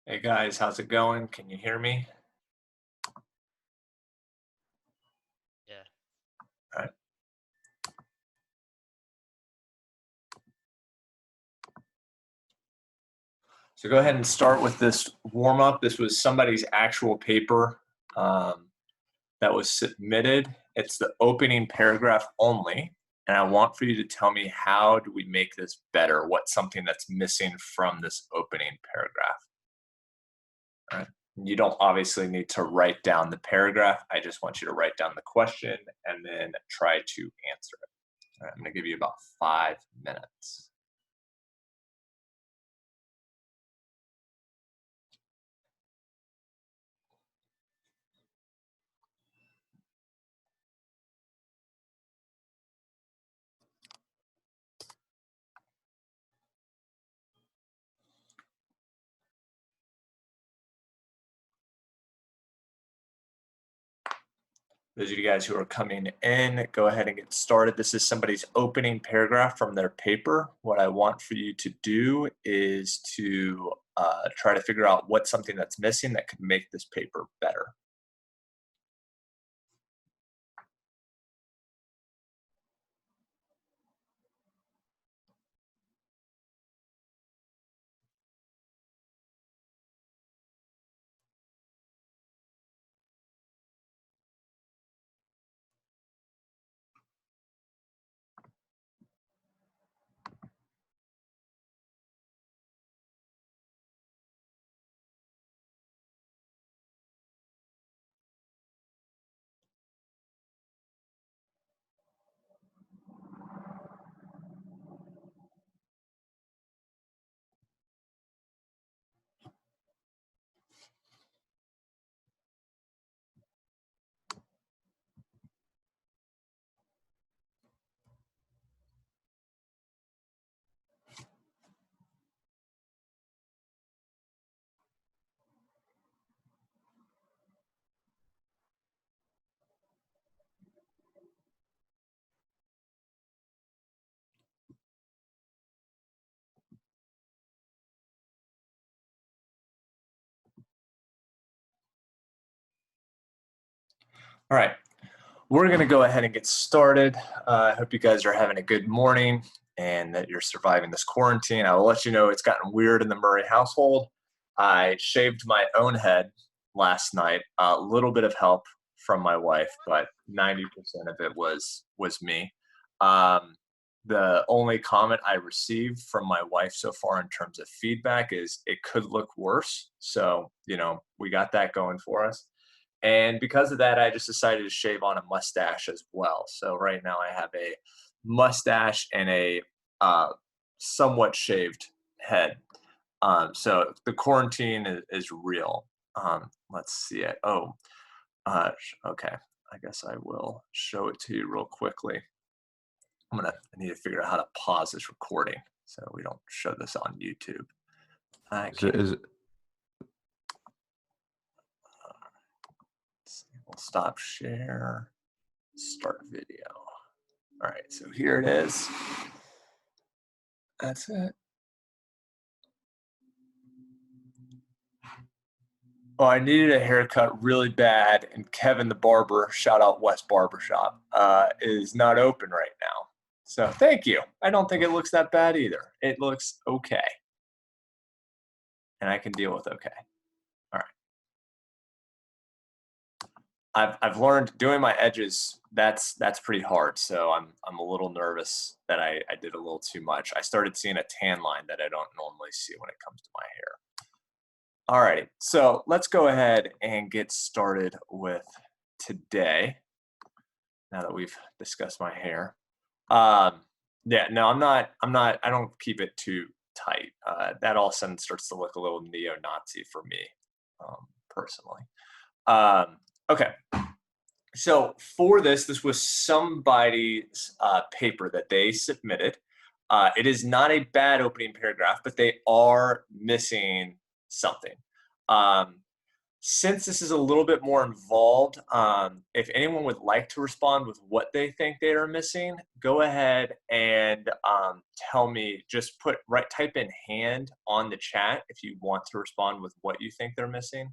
Hey guys, how's it going? Can you hear me? Yeah. All right. So go ahead and start with this warm up. This was somebody's actual paper that was submitted. It's the opening paragraph only. And I want for you to tell me, how do we make this better? What's something that's missing from this opening paragraph? All right. You don't obviously need to write down the paragraph. I just want you to write down the question and then try to answer it. All right, I'm going to give you about 5 minutes. Those of you guys who are coming in, go ahead and get started. This is somebody's opening paragraph from their paper. What I want for you to do is to try to figure out what's something that's missing that could make this paper better. All right, we're going to go ahead and get started. I hope you guys are having a good morning and that you're surviving this quarantine. I will let you know it's gotten weird in the Murray household. I shaved my own head last night. A little bit of help from my wife, but 90% of it was me. The only comment I received from my wife so far in terms of feedback is it could look worse. So, we got that going for us. And because of that, I just decided to shave on a mustache as well. So right now I have a mustache and a uh, somewhat shaved head. So the quarantine is real. Let's see it. Oh, okay. I guess I will show it to you real quickly. I need to figure out how to pause this recording so we don't show this on YouTube. I can't. We'll stop share, start video. All right, so here it is. That's it. Oh, I needed a haircut really bad, and Kevin the barber, shout out West Barbershop, is not open right now. So thank you. I don't think it looks that bad either. It looks okay. And I can deal with okay. All right. I've learned doing my edges, that's pretty hard. So I'm a little nervous that I did a little too much. I started seeing a tan line that I don't normally see when it comes to my hair. All righty, so let's go ahead and get started with today. Now that we've discussed my hair, yeah, no, I don't keep it too tight. That all of a sudden starts to look a little neo-Nazi for me, personally. Okay, so for this was somebody's paper that they submitted. It is not a bad opening paragraph, but they are missing something. Since this is a little bit more involved, if anyone would like to respond with what they think they are missing, go ahead and tell me. Just type in hand on the chat if you want to respond with what you think they're missing,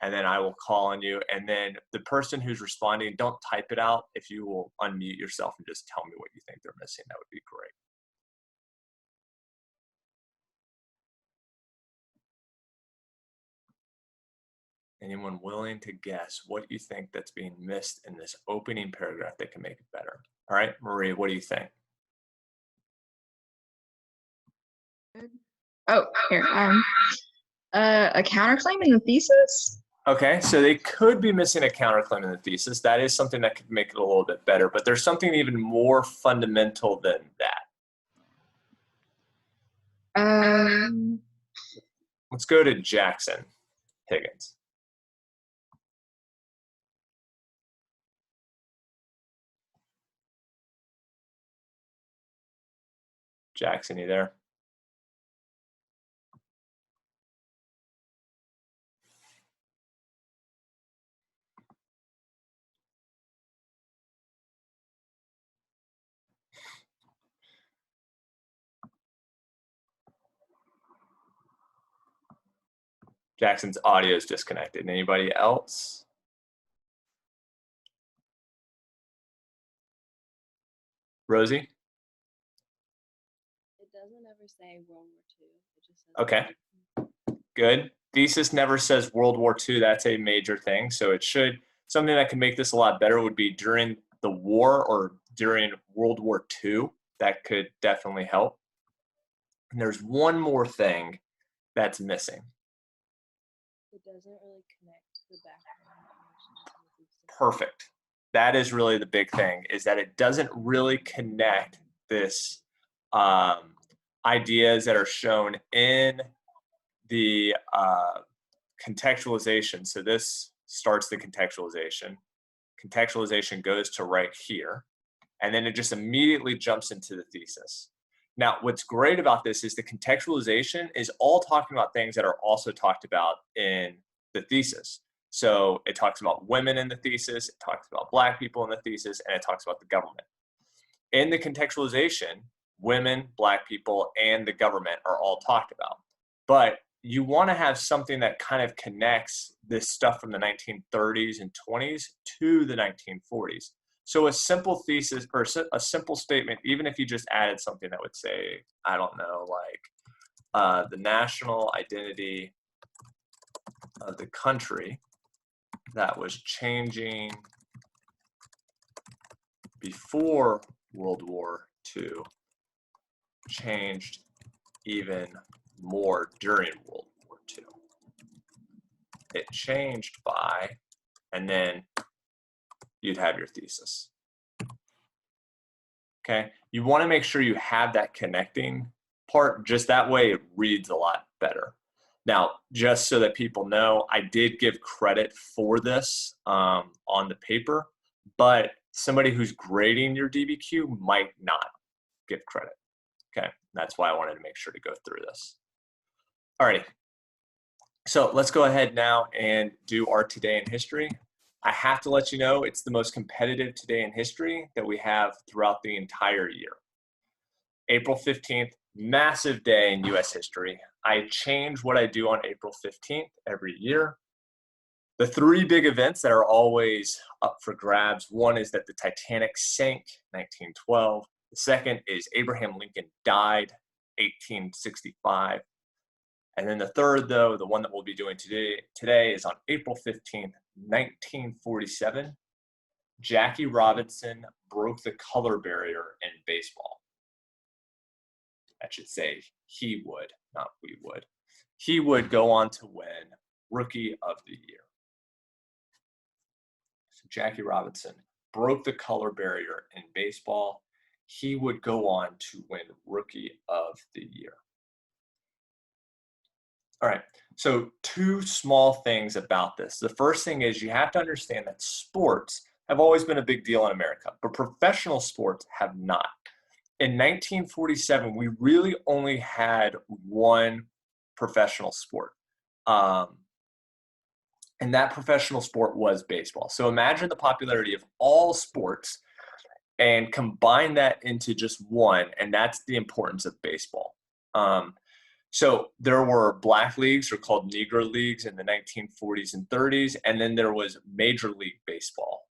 and then I will call on you. And then the person who's responding, don't type it out. If you will unmute yourself and just tell me what you think they're missing, that would be great. Anyone willing to guess what you think that's being missed in this opening paragraph that can make it better? All right, Marie, what do you think? Oh, here. A counterclaim in the thesis? Okay, so they could be missing a counterclaim in the thesis. That is something that could make it a little bit better, but there's something even more fundamental than that. Let's go to Jackson Higgins. Jackson, you there? Jackson's audio is disconnected. Anybody else? Rosie? It doesn't ever say World War II. It just says Okay, good. Thesis never says World War II. That's a major thing. So it should, something that can make this a lot better would be during the war or during World War II. That could definitely help. And there's one more thing that's missing. it doesn't really connect the background information. Perfect. That is really the big thing, is that it doesn't really connect this ideas that are shown in the contextualization. So this starts the contextualization. Contextualization goes to right here, and then it just immediately jumps into the thesis. Now, what's great about this is the contextualization is all talking about things that are also talked about in the thesis. So it talks about women in the thesis, it talks about Black people in the thesis, and it talks about the government. In the contextualization, women, Black people, and the government are all talked about. But you want to have something that kind of connects this stuff from the 1930s and 20s to the 1940s. So a simple thesis or a simple statement, even if you just added something that would say, I don't know, like the national identity of the country that was changing before World War II changed even more during World War II. It changed by, and then you'd have your thesis. Okay, you want to make sure you have that connecting part, just that way it reads a lot better. Now, just so that people know, I did give credit for this on the paper, but somebody who's grading your DBQ might not give credit. Okay, that's why I wanted to make sure to go through this. Alrighty, so let's go ahead now and do our Today in History. I have to let you know it's the most competitive Today in History that we have throughout the entire year. April 15th, massive day in US history. I change what I do on April 15th every year. The three big events that are always up for grabs, one is that the Titanic sank, 1912. The second is Abraham Lincoln died, 1865. And then the third, though, the one that we'll be doing today is on April 15th, 1947. Jackie Robinson broke the color barrier in baseball. I should say he would, not we would. He would go on to win Rookie of the Year. So Jackie Robinson broke the color barrier in baseball. He would go on to win Rookie of the Year. All right, so two small things about this. The first thing is you have to understand that sports have always been a big deal in America, but professional sports have not. In 1947, we really only had one professional sport. And that professional sport was baseball. So imagine the popularity of all sports and combine that into just one, and that's the importance of baseball. So there were black leagues, or called Negro leagues, in the 1940s and 30s, and then there was Major League Baseball,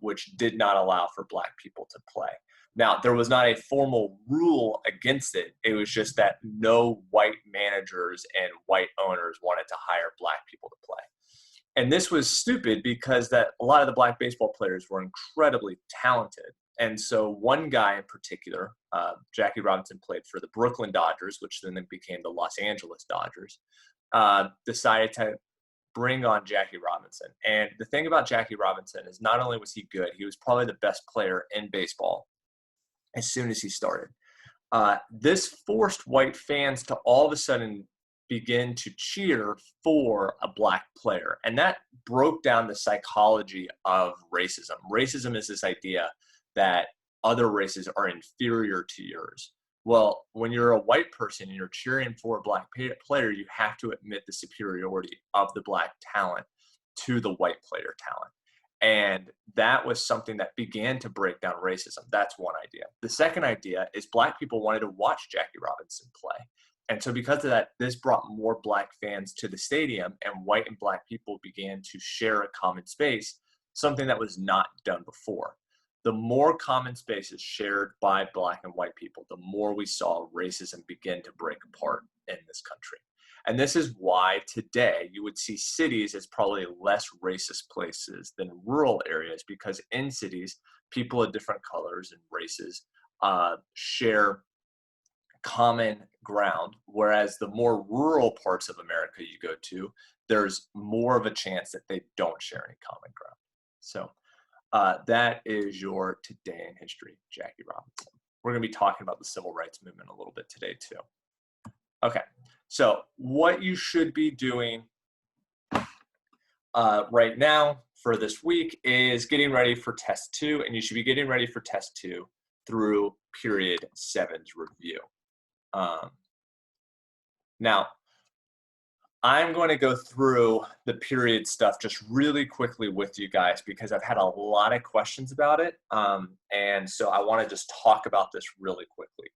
which did not allow for black people to play. Now, there was not a formal rule against it. It was just that no white managers and white owners wanted to hire black people to play. And this was stupid because that a lot of the black baseball players were incredibly talented. And so one guy in particular, Jackie Robinson, played for the Brooklyn Dodgers, which then became the Los Angeles Dodgers, decided to bring on Jackie Robinson. And the thing about Jackie Robinson is not only was he good, he was probably the best player in baseball as soon as he started. This forced white fans to all of a sudden begin to cheer for a black player. And that broke down the psychology of racism. Racism is this idea that other races are inferior to yours. Well, when you're a white person and you're cheering for a black player, you have to admit the superiority of the black talent to the white player talent. And that was something that began to break down racism. That's one idea. The second idea is black people wanted to watch Jackie Robinson play. And so because of that, this brought more black fans to the stadium, and white and black people began to share a common space, something that was not done before. The more common spaces shared by black and white people, the more we saw racism begin to break apart in this country. And this is why today you would see cities as probably less racist places than rural areas, because in cities, people of different colors and races share common ground, whereas the more rural parts of America you go to, there's more of a chance that they don't share any common ground. So that is your Today in History, Jackie Robinson. We're going to be talking about the Civil Rights Movement a little bit today too. Okay, so what you should be doing right now for this week is getting ready for Test 2, and you should be getting ready for Test 2 through Period 7's review. Now, I'm going to go through the period stuff just really quickly with you guys because I've had a lot of questions about it. And so I want to just talk about this really quickly.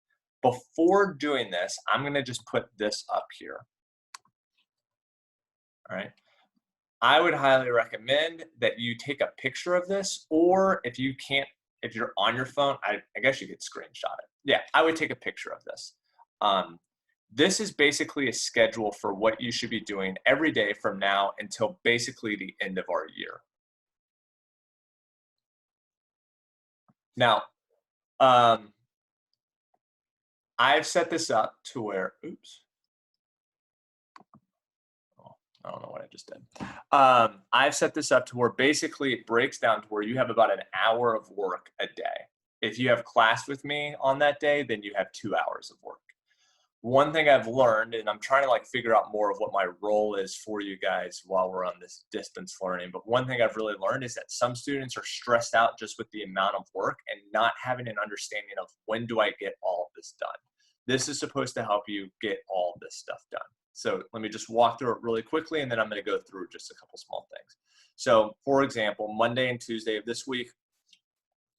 Before doing this, I'm going to just put this up here. All right. I would highly recommend that you take a picture of this, or if you can't, if you're on your phone, I guess you could screenshot it. Yeah, I would take a picture of this. This is basically a schedule for what you should be doing every day from now until basically the end of our year. Now, I've set this up to where, oops. Oh, I don't know what I just did. I've set this up to where basically it breaks down to where you have about an hour of work a day. If you have class with me on that day, then you have 2 hours of work. One thing I've learned, and I'm trying to like figure out more of what my role is for you guys while we're on this distance learning, but one thing I've really learned is that some students are stressed out just with the amount of work and not having an understanding of when do I get all of this done. This is supposed to help you get all of this stuff done. So let me just walk through it really quickly, and then I'm going to go through just a couple small things. So for example, Monday and Tuesday of this week,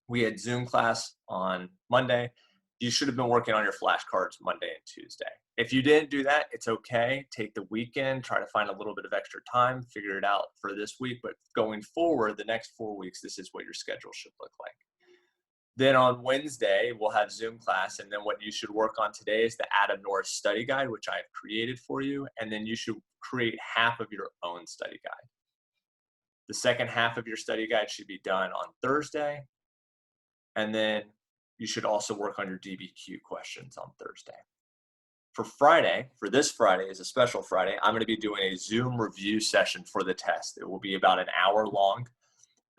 we had Zoom class on Monday. You should have been working on your flashcards Monday and Tuesday. If you didn't do that, it's okay. Take the weekend, try to find a little bit of extra time, figure it out for this week. But going forward, the next 4 weeks, this is what your schedule should look like. Then on Wednesday, we'll have Zoom class. And then what you should work on today is the Adam Norris study guide, which I've created for you. And then you should create half of your own study guide. The second half of your study guide should be done on Thursday. And then you should also work on your DBQ questions on Thursday. For Friday, for this Friday is a special Friday, I'm going to be doing a Zoom review session for the test. It will be about an hour long.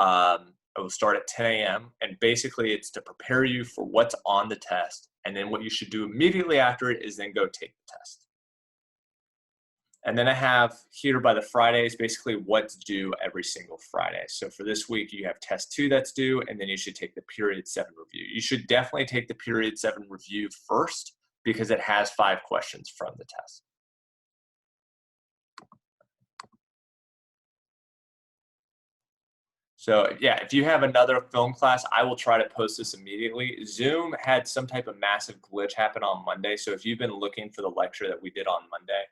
It will start at 10 a.m. And basically it's to prepare you for what's on the test. And then what you should do immediately after it is then go take the test. And then I have here by the Fridays, basically what's due every single Friday. So for this week, you have test 2 that's due, and then you should take the period 7 review. You should definitely take the period 7 review first because it has 5 questions from the test. So yeah, if you have another film class, I will try to post this immediately. Zoom had some type of massive glitch happen on Monday. So if you've been looking for the lecture that we did on Monday,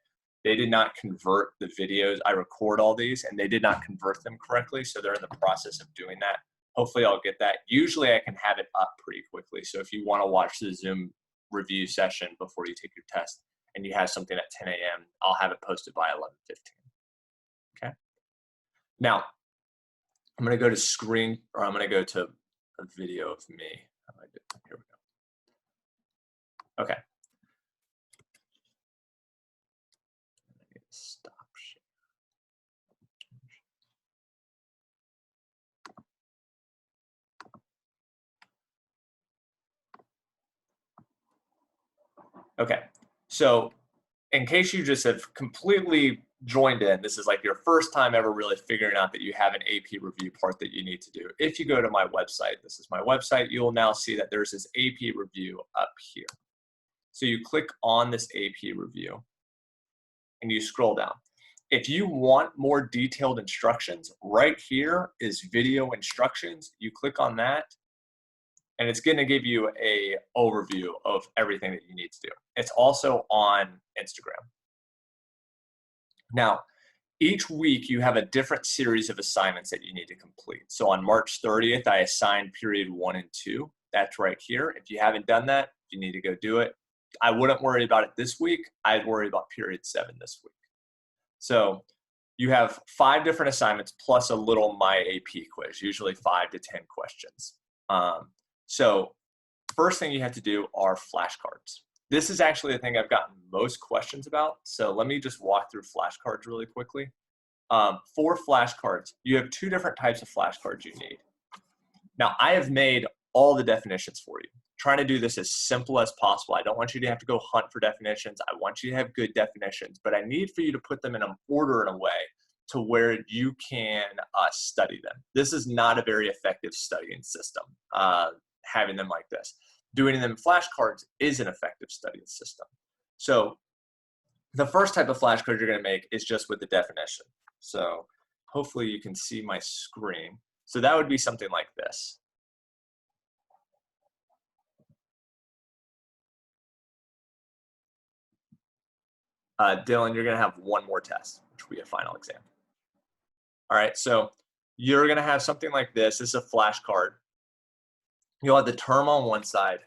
they did not convert the videos. I record all these and they did not convert them correctly. So they're in the process of doing that. Hopefully I'll get that. Usually I can have it up pretty quickly. So if you want to watch the Zoom review session before you take your test and you have something at 10 a.m., I'll have it posted by 11:15. Okay. Now, I'm going to go to screen, or I'm going to go to a video of me. Here we go. Okay. Stop share. Okay. So in case you just have completely joined in, this is like your first time ever really figuring out that you have an AP review part that you need to do. If you go to my website, this is my website, you will now see that there's this AP review up here. So you click on this AP review and you scroll down. If you want more detailed instructions, right here is video instructions. You click on that and it's going to give you a overview of everything that you need to do. It's also on Instagram. Now, each week you have a different series of assignments that you need to complete. So on March 30th, I assigned period 1 and 2. That's right here. If you haven't done that, you need to go do it. I wouldn't worry about it this week. I'd worry about period 7 this week. So you have 5 different assignments plus a little My AP quiz, usually 5 to 10 questions. So first thing you have to do are flashcards. This is actually the thing I've gotten most questions about. So let me just walk through flashcards really quickly. For flashcards, you have 2 different types of flashcards you need. Now, I have made all the definitions for you. Trying to do this as simple as possible. I don't want you to have to go hunt for definitions. I want you to have good definitions, but I need for you to put them in an order in a way to where you can study them. This is not a very effective studying system, having them like this. Doing them in flashcards is an effective studying system. So the first type of flashcard you're going to make is just with the definition. So hopefully you can see my screen. So that would be something like this. Dylan, you're going to have one more test, which will be a final exam. All right, so you're going to have something like this. This is a flashcard. You'll have the term on one side,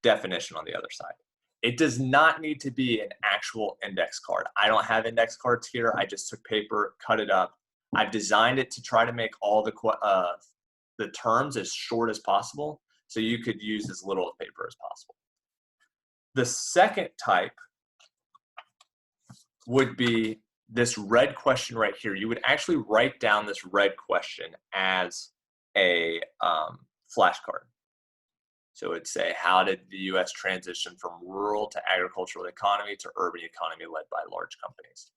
definition on the other side. It does not need to be an actual index card. I don't have index cards here. I just took paper, cut it up. I've designed it to try to make all the terms as short as possible, so you could use as little of paper as possible. The second type would be this red question right here. You would actually write down this red question as a flashcard. So it'd say, how did the U.S. transition from rural to agricultural economy to urban economy led by large companies?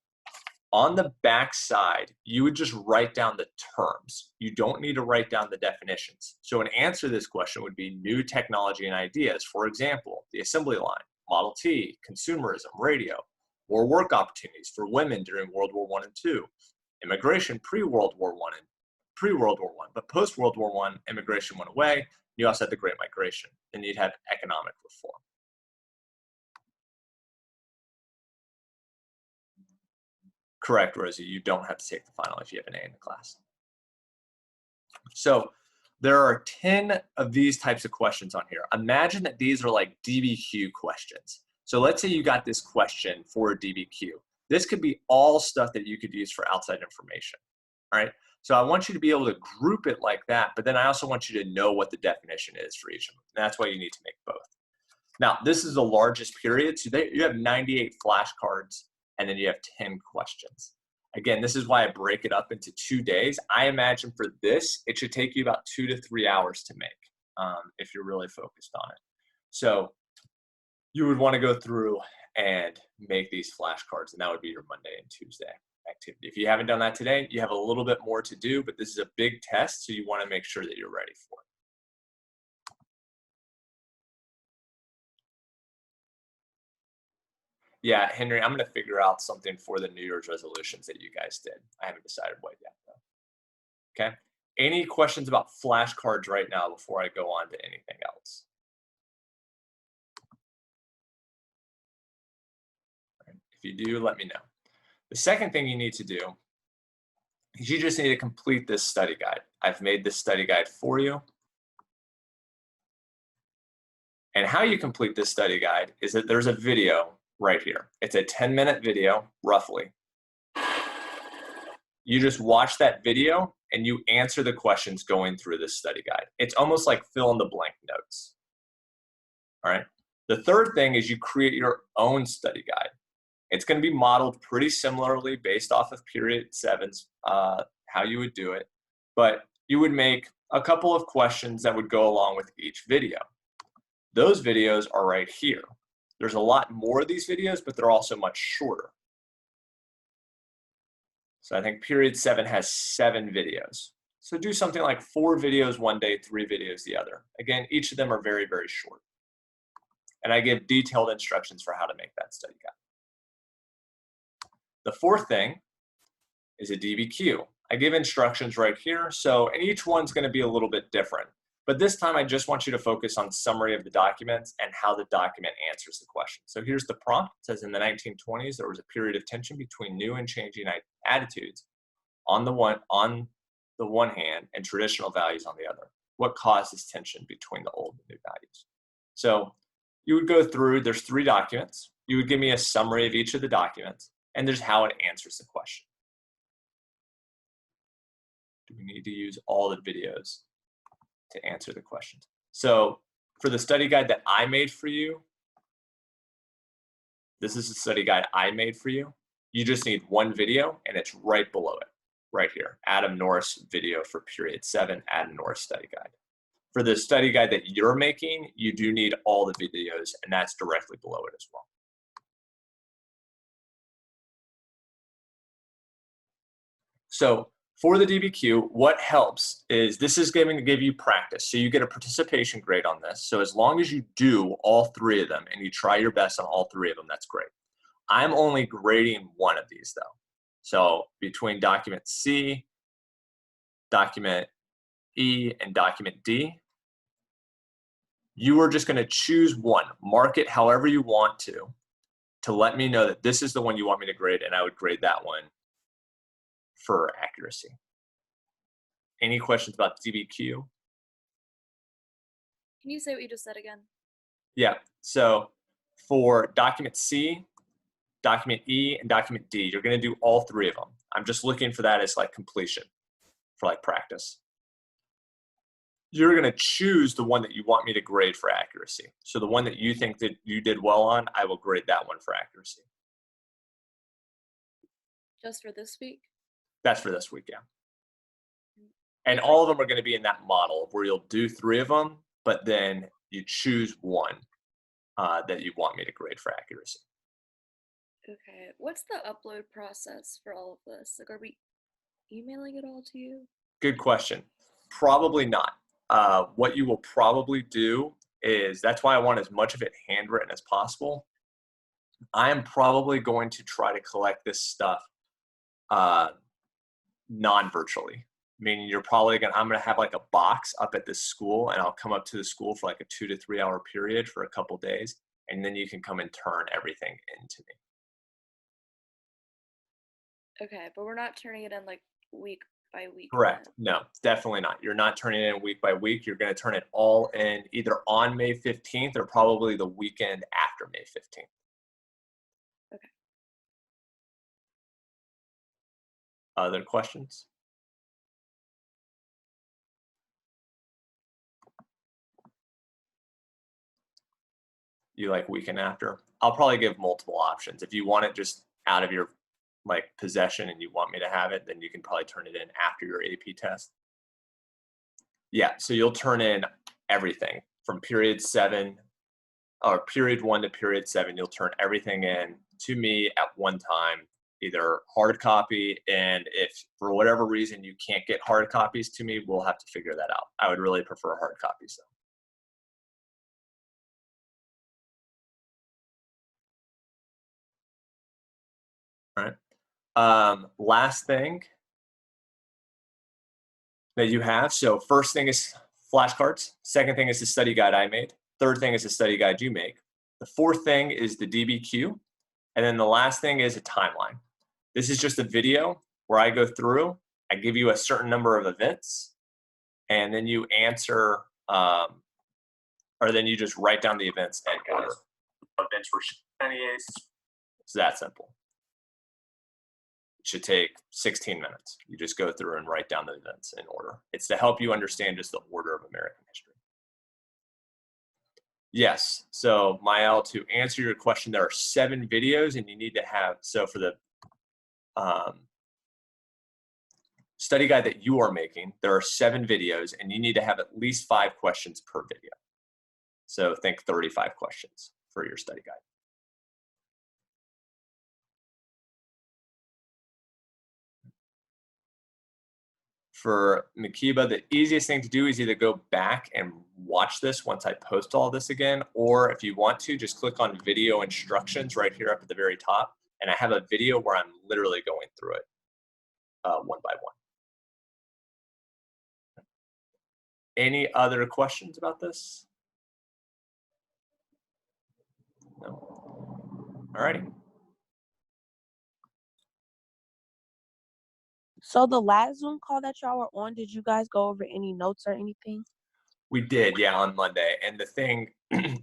On the back side, you would just write down the terms. You don't need to write down the definitions. So an answer to this question would be new technology and ideas. For example, the assembly line, Model T, consumerism, radio, more work opportunities for women during World War I and II, immigration pre-World War I, but post-World War I, immigration went away. You also had the Great Migration, and you'd have economic reform. Correct, Rosie, you don't have to take the final if you have an A in the class. So there are 10 of these types of questions on here. Imagine that these are like DBQ questions. So let's say you got this question for a DBQ. This could be all stuff that you could use for outside information, all right? So I want you to be able to group it like that, but then I also want you to know what the definition is for each of them. And that's why you need to make both. Now, this is the largest period. So you have 98 flashcards, and then you have 10 questions. Again, this is why I break it up into 2 days. I imagine for this, it should take you about 2 to 3 hours to make if you're really focused on it. So you would want to go through and make these flashcards, and that would be your Monday and Tuesday activity. If you haven't done that today, you have a little bit more to do, but this is a big test, so you want to make sure that you're ready for it. Yeah, Henry, I'm going to figure out something for the New Year's resolutions that you guys did. I haven't decided what yet, though. Okay. Any questions about flashcards right now before I go on to anything else? If you do, let me know. The second thing you need to do is you just need to complete this study guide. I've made this study guide for you. And how you complete this study guide is that there's a video right here. It's a 10-minute video, roughly. You just watch that video and you answer the questions going through this study guide. It's almost like fill in the blank notes. All right. The third thing is you create your own study guide. It's going to be modeled pretty similarly based off of period 7's, how you would do it, but you would make a couple of questions that would go along with each video. Those videos are right here. There's a lot more of these videos, but they're also much shorter. So I think period 7 has 7 videos. So do something like 4 videos one day, 3 videos the other. Again, each of them are very, very short. And I give detailed instructions for how to make that study guide. The fourth thing is a DBQ. I give instructions right here, and each one's going to be a little bit different. But this time, I just want you to focus on summary of the documents and how the document answers the question. So here's the prompt. It says, in the 1920s, there was a period of tension between new and changing attitudes on the one hand and traditional values on the other. What caused this tension between the old and new values? So you would go through, there's 3 documents. You would give me a summary of each of the documents, and there's how it answers the question. Do we need to use all the videos to answer the questions? So for the study guide that I made for you, this is the study guide I made for you. You just need 1 video, and it's right below it, right here. Adam Norris video for period 7, Adam Norris study guide. For the study guide that you're making, you do need all the videos, and that's directly below it as well. So for the DBQ, what helps is this is going to give you practice. So you get a participation grade on this. So as long as you do all 3 of them and you try your best on all 3 of them, that's great. I'm only grading 1 of these though. So between document C, document E, and document D, you are just going to choose 1. Mark it however you want to let me know that this is the one you want me to grade, and I would grade that one for accuracy. Any questions about DBQ? Can you say what you just said again? Yeah, so for document C, document E, and document D, you're going to do all 3 of them. I'm just looking for that as like completion for like practice. You're going to choose the one that you want me to grade for accuracy. So the one that you think that you did well on, I will grade that one for accuracy. Just for this week? That's for this week, yeah. And all of them are going to be in that model where you'll do 3 of them, but then you choose 1 that you want me to grade for accuracy. Okay. What's the upload process for all of this? Like, are we emailing it all to you? Good question. Probably not. What you will probably do is, that's why I want as much of it handwritten as possible. I am probably going to try to collect this stuff non-virtually. Meaning you're probably I'm gonna have like a box up at this school, and I'll come up to the school for like a 2 to 3 hour period for a couple days, and then you can come and turn everything into me. Okay, but we're not turning it in like week by week. Correct. then. No, definitely not. You're not turning it in week by week. You're going to turn it all in either on May 15th or probably the weekend after May 15th. Okay. Other questions? You like weekend after? I'll probably give multiple options. If you want it just out of your like possession and you want me to have it, then you can probably turn it in after your AP test. Yeah, so you'll turn in everything from period 7 or period 1 to period 7. You'll turn everything in to me at one time, either hard copy, and if for whatever reason you can't get hard copies to me, we'll have to figure that out. I would really prefer hard copies though. All right. Last thing that you have. So first thing is flashcards. Second thing is the study guide I made. Third thing is the study guide you make. The fourth thing is the DBQ. And then the last thing is a timeline. This is just a video where I go through, I give you a certain number of events, and then you answer, or then you just write down the events and order. Events for it's that simple. It should take 16 minutes. You just go through and write down the events in order. It's to help you understand just the order of American history. Yes, so Mael, to answer your question, there are 7 videos and you need to have, so for the study guide that you are making, there are 7 videos and you need to have at least 5 questions per video. So think 35 questions for your study guide. For Makiba, the easiest thing to do is either go back and watch this once I post all this again, or if you want to, just click on video instructions right here up at the very top, and I have a video where I'm literally going through it one by one. Any other questions about this? No. All righty. So the last Zoom call that y'all were on, did you guys go over any notes or anything? We did, yeah, on Monday. And the thing,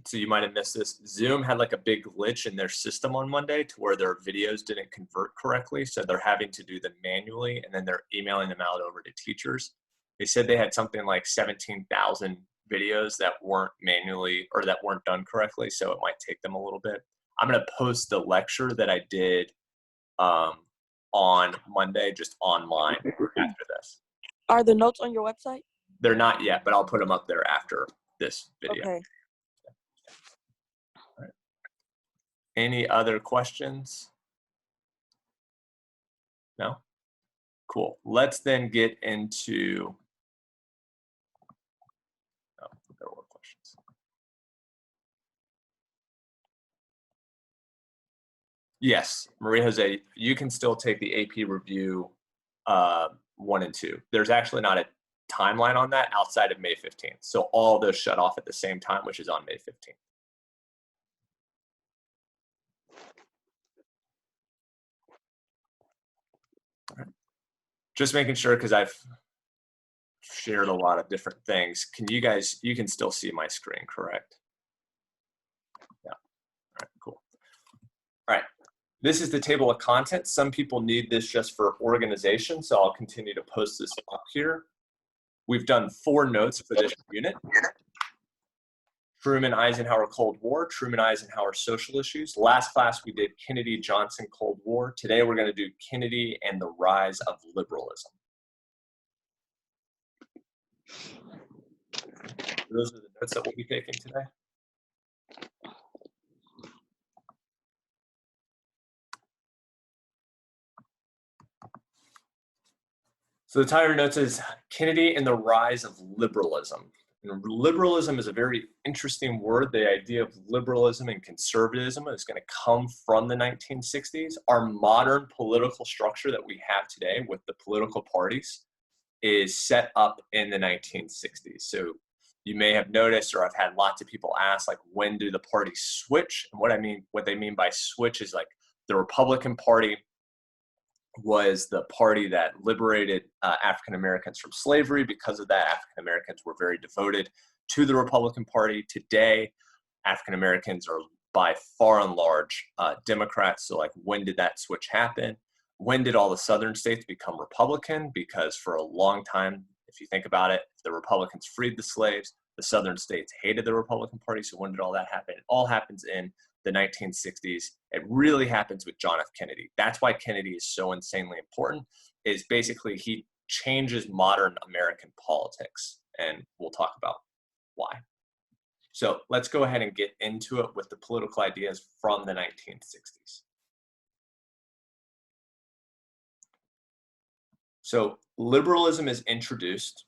so you might have missed this, Zoom had like a big glitch in their system on Monday to where their videos didn't convert correctly. So they're having to do them manually, and then they're emailing them out over to teachers. They said they had something like 17,000 videos that weren't manually, or that weren't done correctly. So it might take them a little bit. I'm gonna post the lecture that I did on Monday, just online after this. Are the notes on your website? They're not yet, but I'll put them up there after this video. Okay. All right. Any other questions? No? Cool. Let's then get into, oh, there were questions. Yes, Maria Jose, you can still take the AP review 1 and 2. There's actually not a timeline on that outside of May 15th. So all those shut off at the same time, which is on May 15th. All right. Just making sure, because I've shared a lot of different things. Can you guys, you can still see my screen, correct? Yeah. All right, cool. All right. This is the table of contents. Some people need this just for organization, so I'll continue to post this up here. We've done 4 notes for this unit. Truman-Eisenhower Cold War, Truman-Eisenhower social issues. Last class we did Kennedy-Johnson Cold War. Today we're going to do Kennedy and the rise of liberalism. Those are the notes that we'll be taking today. So the title notes is Kennedy and the rise of liberalism. And liberalism is a very interesting word. The idea of liberalism and conservatism is going to come from the 1960s. Our modern political structure that we have today with the political parties is set up in the 1960s. So you may have noticed, or I've had lots of people ask, like, when do the parties switch? And what they mean by switch is like the Republican Party was the party that liberated African Americans from slavery. Because of that, African Americans were very devoted to the Republican Party. Today, African Americans are by far and large Democrats. So like, when did that switch happen? When did all the southern states become Republican? Because for a long time, if you think about it, the Republicans freed the slaves, the southern states hated the Republican Party. So when did all that happen? It all happens in the 1960s. It really happens with John F. Kennedy. That's why Kennedy is so insanely important, is basically he changes modern American politics, and we'll talk about why. So let's go ahead and get into it with the political ideas from the 1960s. So liberalism is introduced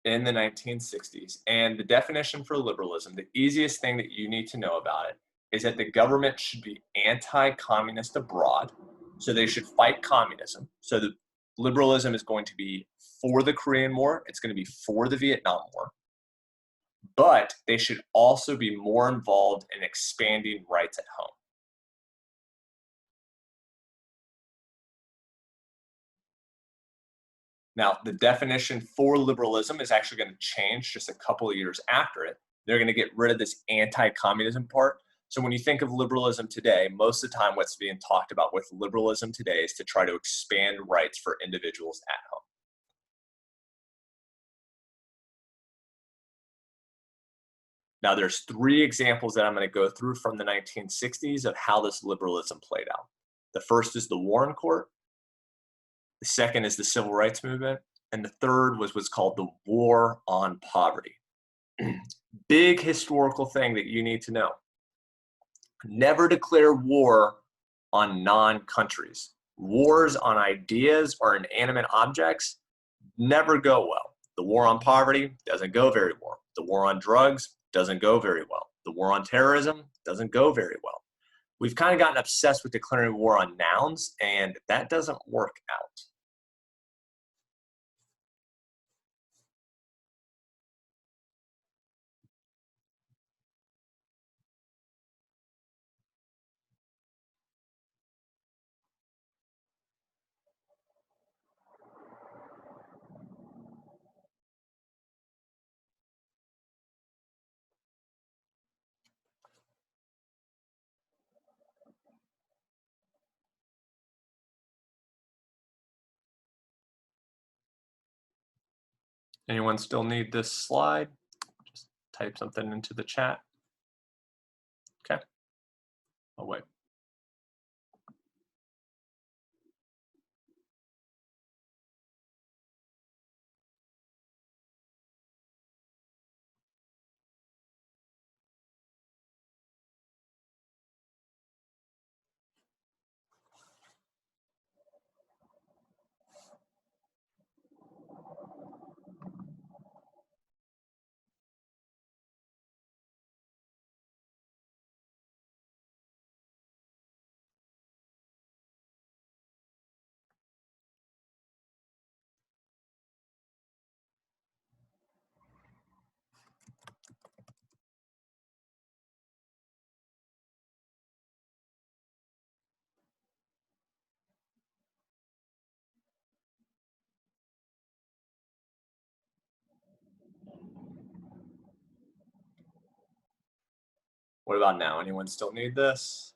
in the 1960s, and the definition for liberalism, the easiest thing that you need to know about it, is that the government should be anti-communist abroad. So they should fight communism. So the liberalism is going to be for the Korean War, it's going to be for the Vietnam War, but they should also be more involved in expanding rights at home. Now, the definition for liberalism is actually going to change just a couple of years after it. They're going to get rid of this anti-communism part. So when you think of liberalism today, most of the time what's being talked about with liberalism today is to try to expand rights for individuals at home. Now, there's 3 examples that I'm going to go through from the 1960s of how this liberalism played out. The first is the Warren Court. The second is the Civil Rights Movement. And the third was what's called the War on Poverty. Big historical thing that you need to know. Never declare war on non-countries. Wars on ideas or inanimate objects never go well. The war on poverty doesn't go very well. The war on drugs doesn't go very well. The war on terrorism doesn't go very well. We've kind of gotten obsessed with declaring war on nouns, and that doesn't work out. Anyone still need this slide? Just type something into the chat. Okay. I'll wait. What about now? Anyone still need this?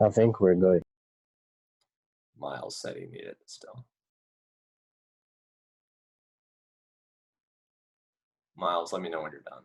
I think we're good. Miles said he needed it still. Miles, let me know when you're done.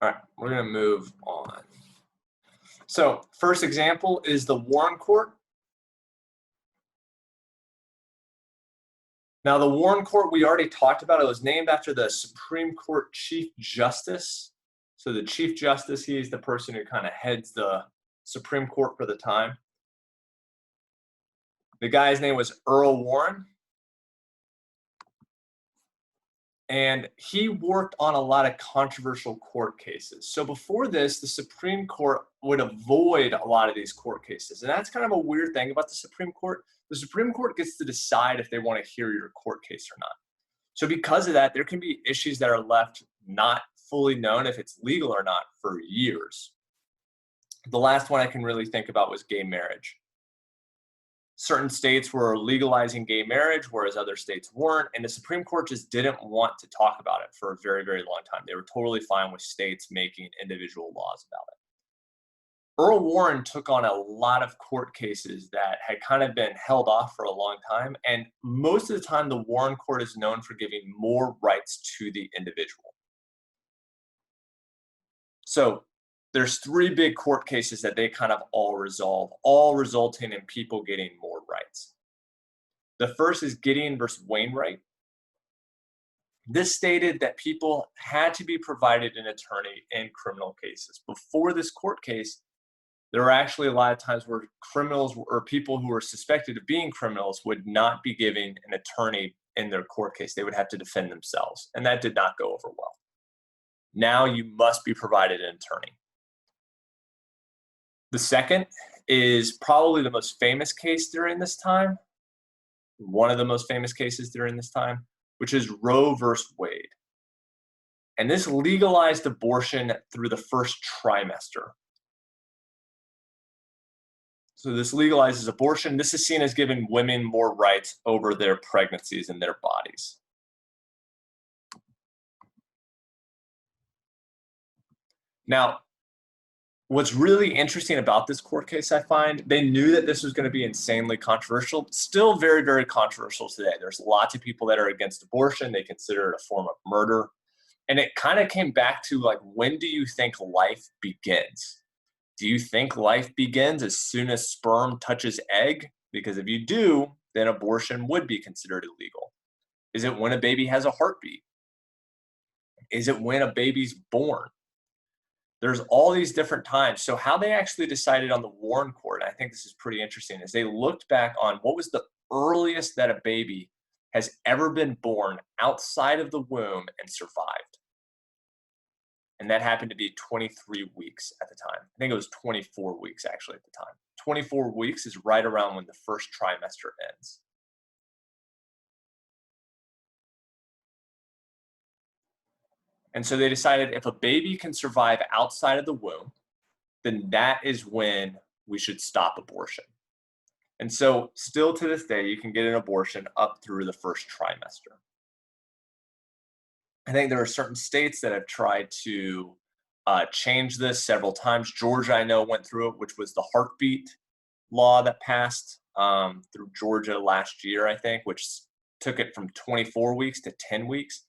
All right, we're going to move on. So first example is the Warren Court. Now the Warren Court, we already talked about. It was named after the Supreme Court Chief Justice. So the Chief Justice, he's the person who kind of heads the Supreme Court for the time. The guy's name was Earl Warren. And he worked on a lot of controversial court cases. So before this, the Supreme Court would avoid a lot of these court cases. And that's kind of a weird thing about the Supreme Court. The Supreme Court gets to decide if they want to hear your court case or not. So because of that, there can be issues that are left not fully known if it's legal or not for years. The last one I can really think about was gay marriage. Certain states were legalizing gay marriage, whereas other states weren't, and the Supreme Court just didn't want to talk about it for a very, very long time. They were totally fine with states making individual laws about it. Earl Warren took on a lot of court cases that had kind of been held off for a long time, and most of the time the Warren Court is known for giving more rights to the individual. So there's 3 big court cases that they kind of all resolve, all resulting in people getting more rights. The first is Gideon versus Wainwright. This stated that people had to be provided an attorney in criminal cases. Before this court case, there were actually a lot of times where criminals or people who were suspected of being criminals would not be given an attorney in their court case. They would have to defend themselves, and that did not go over well. Now you must be provided an attorney. The second is probably the most famous case during this time, one of the most famous cases during this time, which is Roe versus Wade. And this legalized abortion through the first trimester. So this legalizes abortion. This is seen as giving women more rights over their pregnancies and their bodies. Now, what's really interesting about this court case, I find, they knew that this was going to be insanely controversial. Still very, very controversial today. There's lots of people that are against abortion. They consider it a form of murder. And it kind of came back to, like, when do you think life begins? Do you think life begins as soon as sperm touches egg? Because if you do, then abortion would be considered illegal. Is it when a baby has a heartbeat? Is it when a baby's born? There's all these different times. So how they actually decided on the Warren Court, I think this is pretty interesting, is they looked back on what was the earliest that a baby has ever been born outside of the womb and survived. And that happened to be 23 weeks at the time. I think it was 24 weeks actually at the time. 24 weeks is right around when the first trimester ends. And so they decided if a baby can survive outside of the womb, then that is when we should stop abortion. And so still to this day, you can get an abortion up through the first trimester. I think there are certain states that have tried to change this several times. Georgia, I know, went through it, which was the heartbeat law that passed through Georgia last year, I think, which took it from 24 weeks to 10 weeks.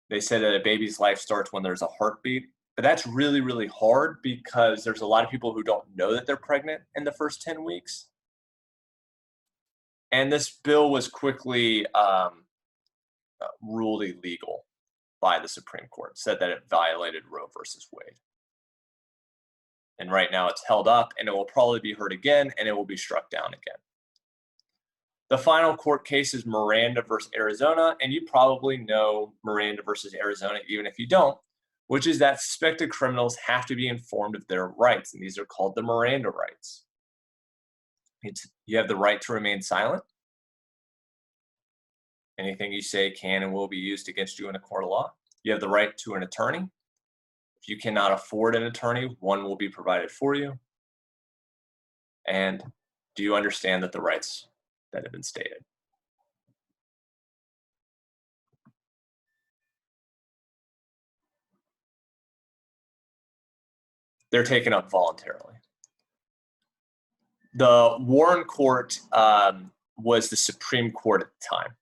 They said that a baby's life starts when there's a heartbeat. But that's really, really hard because there's a lot of people who don't know that they're pregnant in the first 10 weeks. And this bill was quickly ruled illegal by the Supreme Court, said that it violated Roe versus Wade. And right now it's held up, and it will probably be heard again, and it will be struck down again. The final court case is Miranda versus Arizona, and you probably know Miranda versus Arizona, even if you don't, which is that suspected criminals have to be informed of their rights, and these are called the Miranda rights. You have the right to remain silent. Anything you say can and will be used against you in a court of law. You have the right to an attorney. If you cannot afford an attorney, one will be provided for you. And do you understand that the rights that have been stated? They're taken up voluntarily. The Warren Court was the Supreme Court at the time.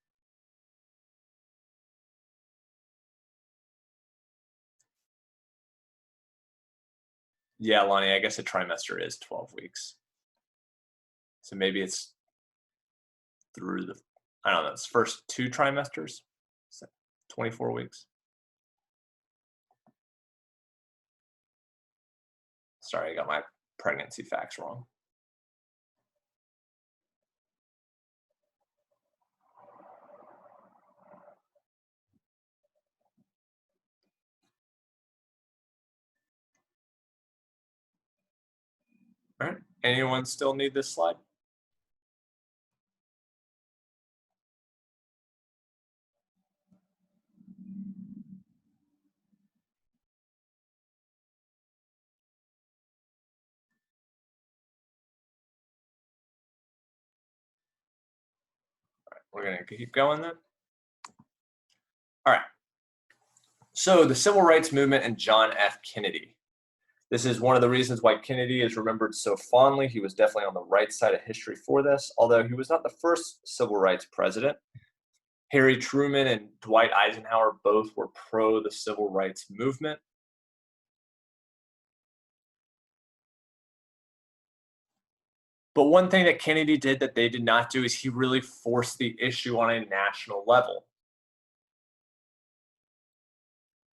Yeah, Lonnie, I guess a trimester is 12 weeks. So maybe it's through the, I don't know, it's first 2 trimesters, so 24 weeks. Sorry, I got my pregnancy facts wrong. All right, anyone still need this slide? We're going to keep going then. All right. So the civil rights movement and John F. Kennedy. This is one of the reasons why Kennedy is remembered so fondly. He was definitely on the right side of history for this, although he was not the first civil rights president. Harry Truman and Dwight Eisenhower both were pro the civil rights movement. But one thing that Kennedy did that they did not do is he really forced the issue on a national level.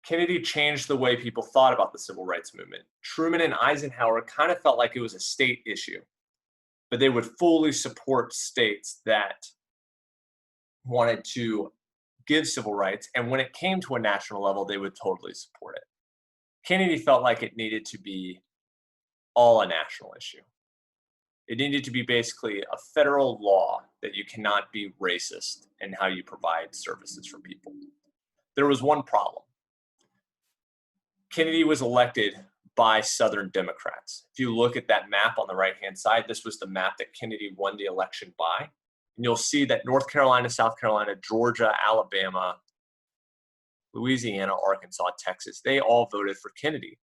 Kennedy changed the way people thought about the civil rights movement. Truman and Eisenhower kind of felt like it was a state issue, but they would fully support states that wanted to give civil rights, and when it came to a national level, they would totally support it. Kennedy felt like it needed to be all a national issue. It needed to be basically a federal law that you cannot be racist in how you provide services for people. There was one problem. Kennedy was elected by Southern Democrats. If you look at that map on the right-hand side, this was the map that Kennedy won the election by. And you'll see that North Carolina, South Carolina, Georgia, Alabama, Louisiana, Arkansas, Texas, they all voted for Kennedy.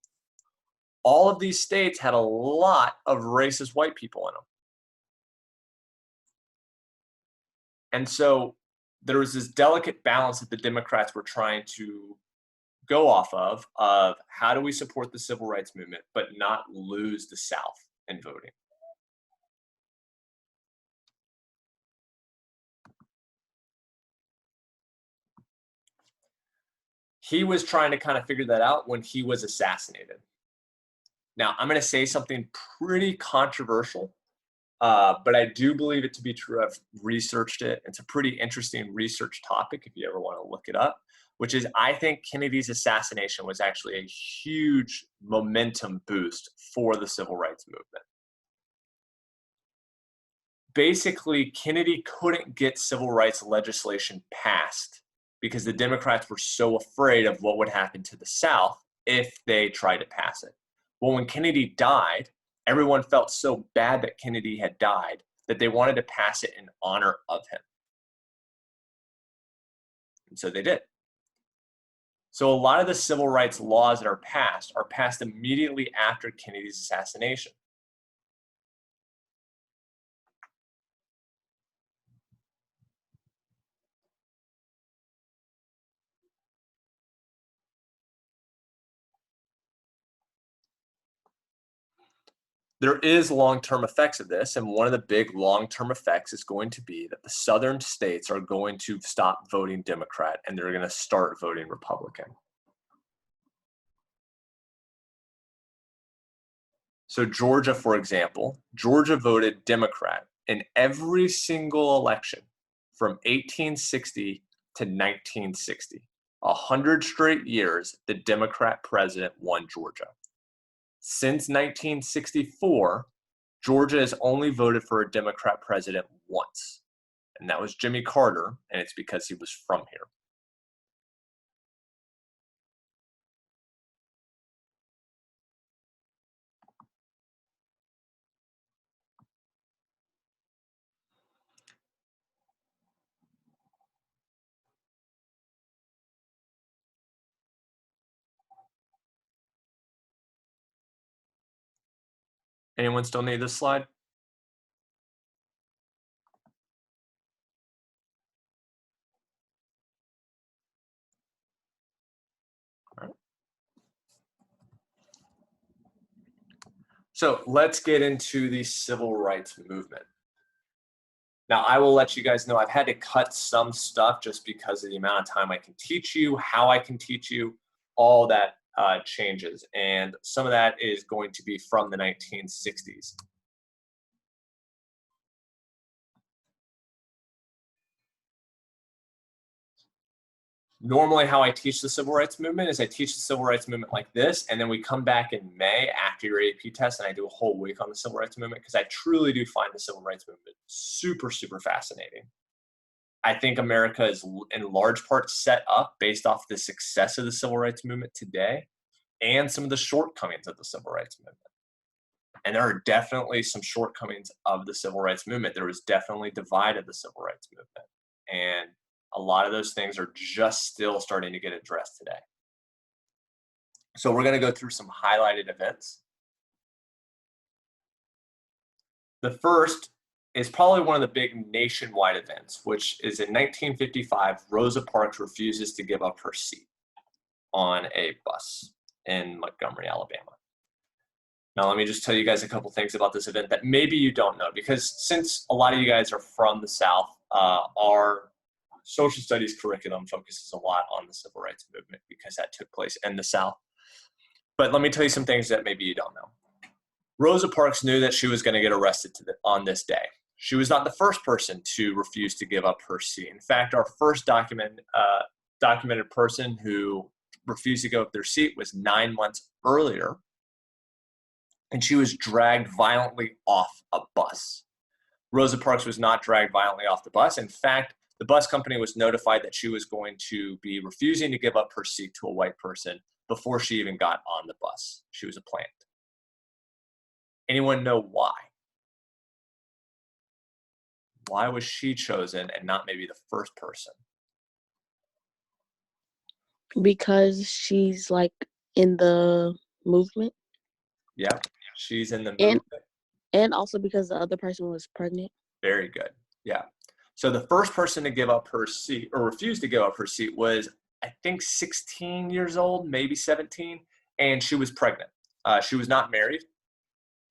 All of these states had a lot of racist white people in them. And so there was this delicate balance that the Democrats were trying to go off of how do we support the civil rights movement but not lose the South in voting. He was trying to kind of figure that out when he was assassinated. Now, I'm going to say something pretty controversial, but I do believe it to be true. I've researched it. It's a pretty interesting research topic if you ever want to look it up, which is I think Kennedy's assassination was actually a huge momentum boost for the civil rights movement. Basically, Kennedy couldn't get civil rights legislation passed because the Democrats were so afraid of what would happen to the South if they tried to pass it. Well, when Kennedy died, everyone felt so bad that Kennedy had died that they wanted to pass it in honor of him. And so they did. So a lot of the civil rights laws that are passed immediately after Kennedy's assassination. There is long-term effects of this, and one of the big long-term effects is going to be that the southern states are going to stop voting Democrat and they're going to start voting Republican. So Georgia, for example, Georgia voted Democrat in every single election from 1860 to 1960. 100 straight years, the Democrat president won Georgia. Since 1964, Georgia has only voted for a Democrat president once, and that was Jimmy Carter, and it's because he was from here. Anyone still need this slide? All right. So let's get into the civil rights movement. Now, I will let you guys know I've had to cut some stuff just because of the amount of time I can teach you, how I can teach you, all that changes. And some of that is going to be from the 1960s. Normally how I teach the civil rights movement is I teach the civil rights movement like this, and then we come back in May after your AP test and I do a whole week on the civil rights movement because I truly do find the civil rights movement super, super fascinating. I think America is in large part set up based off the success of the civil rights movement today and some of the shortcomings of the civil rights movement. And there are definitely some shortcomings of the civil rights movement. There was definitely divide of the civil rights movement. And a lot of those things are just still starting to get addressed today. So we're going to go through some highlighted events. The first is probably one of the big nationwide events, which is in 1955, Rosa Parks refuses to give up her seat on a bus in Montgomery, Alabama. Now, let me just tell you guys a couple things about this event that maybe you don't know, because since a lot of you guys are from the South, our social studies curriculum focuses a lot on the civil rights movement because that took place in the South. But let me tell you some things that maybe you don't know. Rosa Parks knew that she was going to get arrested on this day. She was not the first person to refuse to give up her seat. In fact, our first documented person who refused to give up their seat was 9 months earlier, and she was dragged violently off a bus. Rosa Parks was not dragged violently off the bus. In fact, the bus company was notified that she was going to be refusing to give up her seat to a white person before she even got on the bus. She was a plant. Anyone know why? Why was she chosen and not maybe the first person? Because she's like in the movement. Yeah, she's in the And movement. and also because the other person was pregnant. Very good. Yeah. So the first person to give up her seat or refuse to give up her seat was, I think, 16 years old, maybe 17, and she was pregnant. She was not married.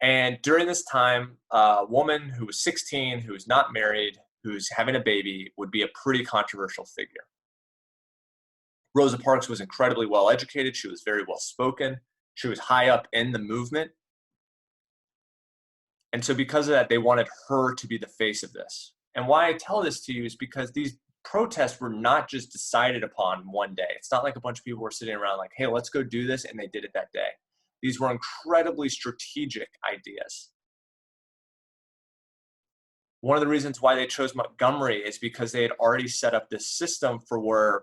And during this time, a woman who was 16, who was not married, who's having a baby, would be a pretty controversial figure. Rosa Parks was incredibly well educated. She was very well spoken. She was high up in the movement. And so because of that, they wanted her to be the face of this. And why I tell this to you is because these protests were not just decided upon one day. It's not like a bunch of people were sitting around like, hey, let's go do this, and they did it that day. These were incredibly strategic ideas. One of the reasons why they chose Montgomery is because they had already set up this system for where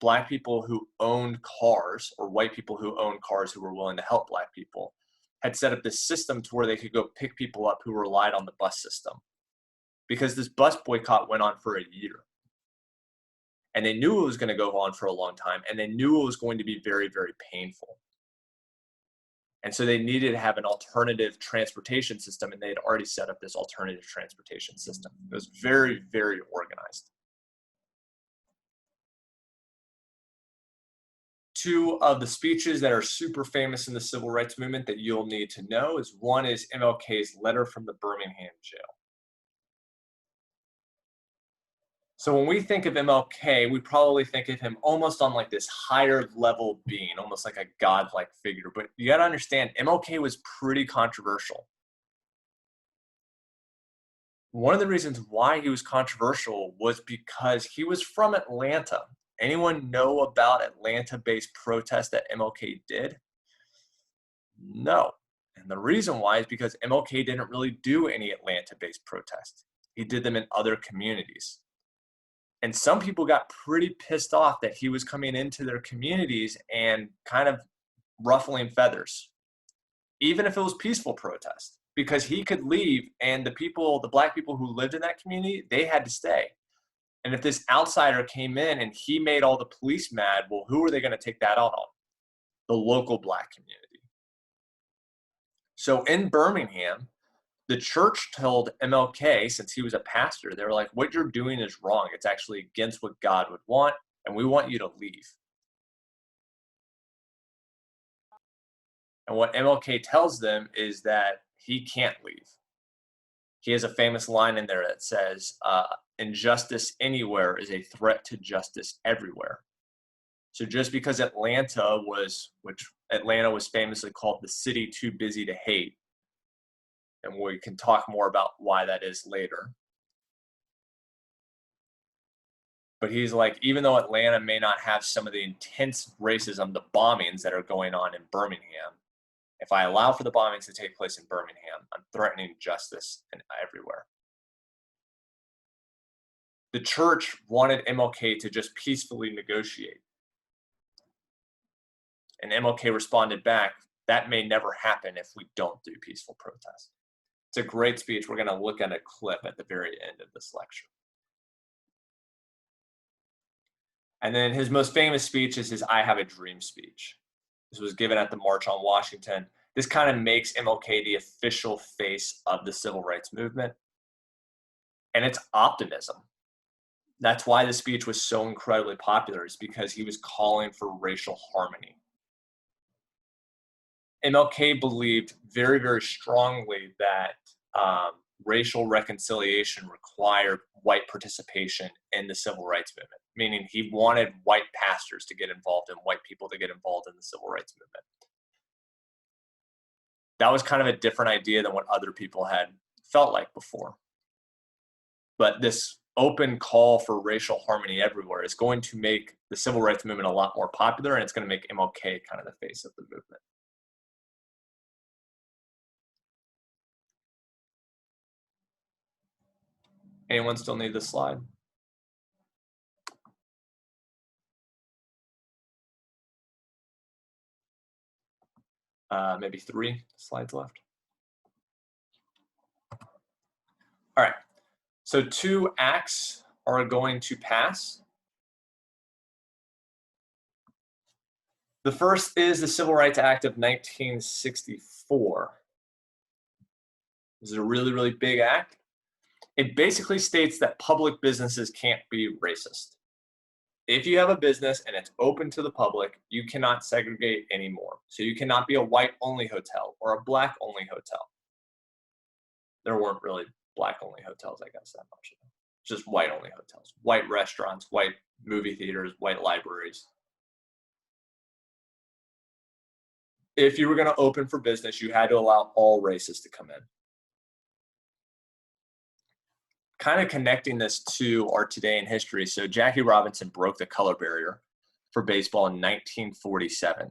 Black people who owned cars, or white people who owned cars who were willing to help Black people, had set up this system to where they could go pick people up who relied on the bus system. Because this bus boycott went on for a year. And they knew it was going to go on for a long time, and they knew it was going to be very, very painful. And so they needed to have an alternative transportation system, and they had already set up this alternative transportation system. It was very, very organized. Two of the speeches that are super famous in the civil rights movement that you'll need to know is one is MLK's letter from the Birmingham jail. So when we think of MLK, we probably think of him almost on like this higher level being, almost like a godlike figure. But you got to understand, MLK was pretty controversial. One of the reasons why he was controversial was because he was from Atlanta. Anyone know about Atlanta-based protests that MLK did? No. And the reason why is because MLK didn't really do any Atlanta-based protests. He did them in other communities. And some people got pretty pissed off that he was coming into their communities and kind of ruffling feathers, even if it was peaceful protest, because he could leave and the Black people who lived in that community, they had to stay. And if this outsider came in and he made all the police mad, well, who are they going to take that out on? The local Black community. So in Birmingham, the church told MLK, since he was a pastor, they were like, what you're doing is wrong. It's actually against what God would want, and we want you to leave. And what MLK tells them is that he can't leave. He has a famous line in there that says, injustice anywhere is a threat to justice everywhere. So just because Atlanta was famously called the city too busy to hate, and we can talk more about why that is later. But he's like, even though Atlanta may not have some of the intense racism, the bombings that are going on in Birmingham, if I allow for the bombings to take place in Birmingham, I'm threatening justice everywhere. The church wanted MLK to just peacefully negotiate. And MLK responded back, that may never happen if we don't do peaceful protest. It's a great speech. We're going to look at a clip at the very end of this lecture. And then his most famous speech is his I Have a Dream speech. This was given at the March on Washington. This kind of makes MLK the official face of the civil rights movement. And it's optimism. That's why the speech was so incredibly popular, is because he was calling for racial harmony. MLK believed very, very strongly that racial reconciliation required white participation in the civil rights movement, meaning he wanted white pastors to get involved and white people to get involved in the civil rights movement. That was kind of a different idea than what other people had felt like before. But this open call for racial harmony everywhere is going to make the civil rights movement a lot more popular, and it's going to make MLK kind of the face of the movement. Anyone still need this slide? Maybe 3 slides left. All right, so 2 acts are going to pass. The first is the Civil Rights Act of 1964. This is a really, really big act. It basically states that public businesses can't be racist. If you have a business and it's open to the public, you cannot segregate anymore. So you cannot be a white-only hotel or a black-only hotel. There weren't really black-only hotels, I guess, that much. Just white-only hotels, white restaurants, white movie theaters, white libraries. If you were going to open for business, you had to allow all races to come in. Kind of connecting this to our today in history. So Jackie Robinson broke the color barrier for baseball in 1947.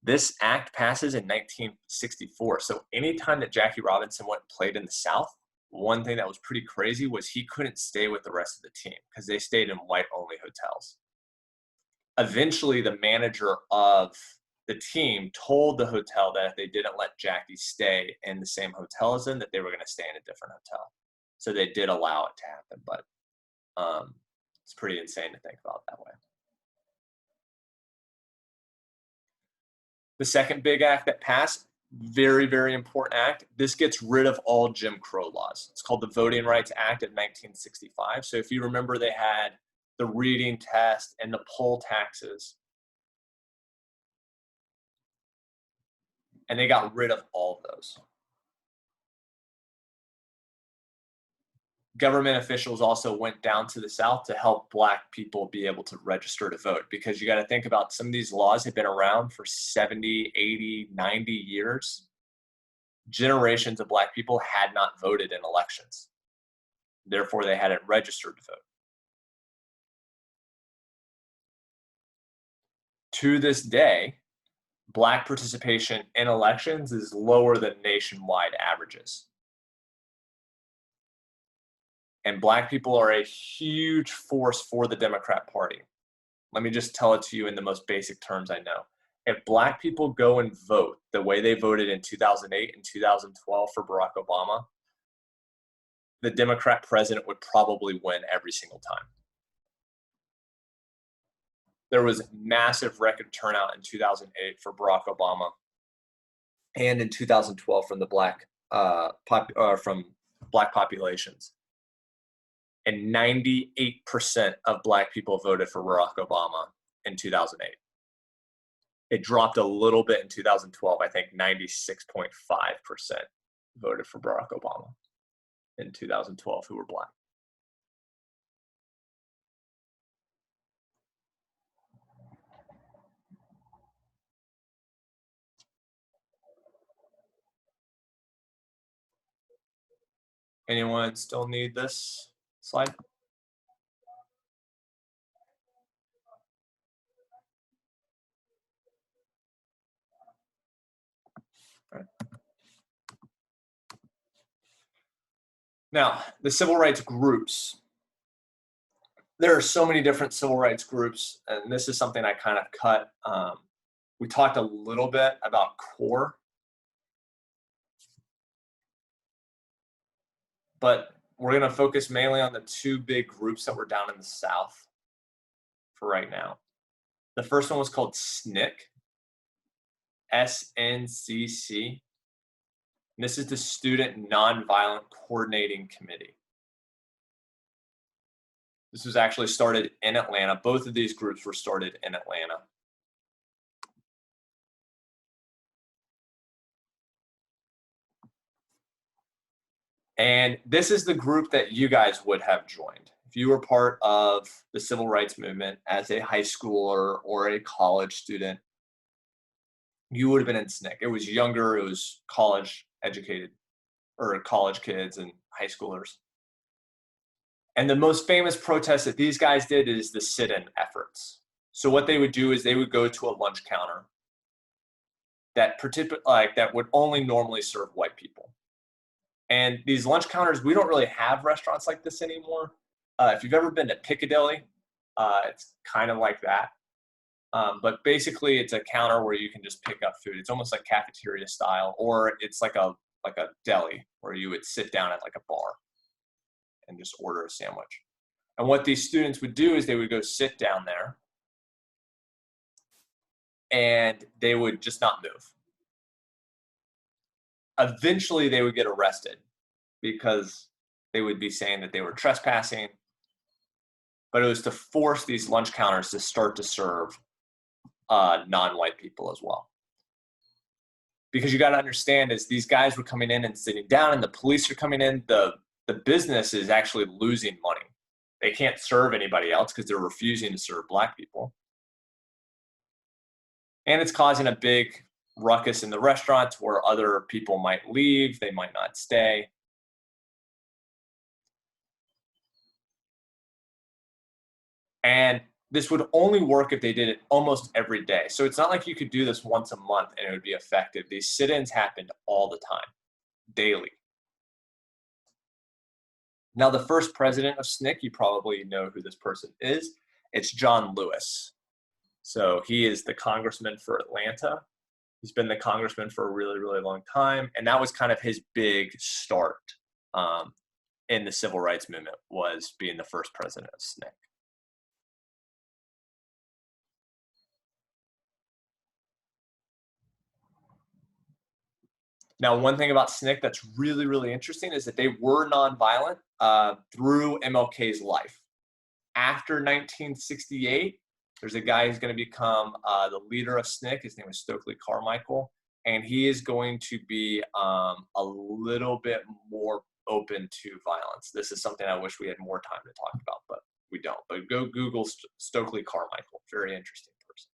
This act passes in 1964. So anytime that Jackie Robinson went and played in the South, one thing that was pretty crazy was he couldn't stay with the rest of the team because they stayed in white-only hotels. Eventually, the manager of the team told the hotel that if they didn't let Jackie stay in the same hotel as them, that they were going to stay in a different hotel. So they did allow it to happen, but it's pretty insane to think about that way. The second big act that passed, very, very important act. This gets rid of all Jim Crow laws. It's called the Voting Rights Act of 1965. So if you remember, they had the reading test and the poll taxes. And they got rid of all of those. Government officials also went down to the South to help Black people be able to register to vote, because you got to think about some of these laws have been around for 70, 80, 90 years. Generations of Black people had not voted in elections. Therefore, they hadn't registered to vote. To this day, Black participation in elections is lower than nationwide averages. And Black people are a huge force for the Democrat Party. Let me just tell it to you in the most basic terms I know. If Black people go and vote the way they voted in 2008 and 2012 for Barack Obama, the Democrat president would probably win every single time. There was massive record turnout in 2008 for Barack Obama, and in 2012 from the Black populations. And 98% of Black people voted for Barack Obama in 2008. It dropped a little bit in 2012. I think 96.5% voted for Barack Obama in 2012 who were Black. Anyone still need this slide? All right. Now, the civil rights groups. There are so many different civil rights groups, and this is something I kind of cut. We talked a little bit about CORE, but we're going to focus mainly on the 2 big groups that were down in the South for right now. The first one was called SNCC, SNCC. And this is the Student Nonviolent Coordinating Committee. This was actually started in Atlanta. Both of these groups were started in Atlanta. And this is the group that you guys would have joined. If you were part of the civil rights movement as a high schooler or a college student, you would have been in SNCC. It was younger, it was college educated, or college kids and high schoolers. And the most famous protest that these guys did is the sit-in efforts. So what they would do is they would go to a lunch counter that would only normally serve white people. And these lunch counters, we don't really have restaurants like this anymore. If you've ever been to Piccadilly, it's kind of like that. But basically, it's a counter where you can just pick up food. It's almost like cafeteria style, or it's like a deli where you would sit down at like a bar and just order a sandwich. And what these students would do is they would go sit down there and they would just not move. Eventually, they would get arrested because they would be saying that they were trespassing, but it was to force these lunch counters to start to serve non-white people as well. Because you got to understand, as these guys were coming in and sitting down and the police are coming in, the business is actually losing money. They can't serve anybody else because they're refusing to serve black people. And it's causing a big ruckus in the restaurants where other people might leave, they might not stay. And this would only work if they did it almost every day. So it's not like you could do this once a month and it would be effective. These sit-ins happened all the time, daily. Now, the first president of SNCC, you probably know who this person is. It's John Lewis. So he is the congressman for Atlanta. He's been the congressman for a really, really long time. And that was kind of his big start in the civil rights movement, was being the first president of SNCC. Now, one thing about SNCC that's really, really interesting is that they were nonviolent through MLK's life. After 1968, there's a guy who's going to become the leader of SNCC. His name is Stokely Carmichael, and he is going to be a little bit more open to violence. This is something I wish we had more time to talk about, but we don't. But go Google Stokely Carmichael. Very interesting person.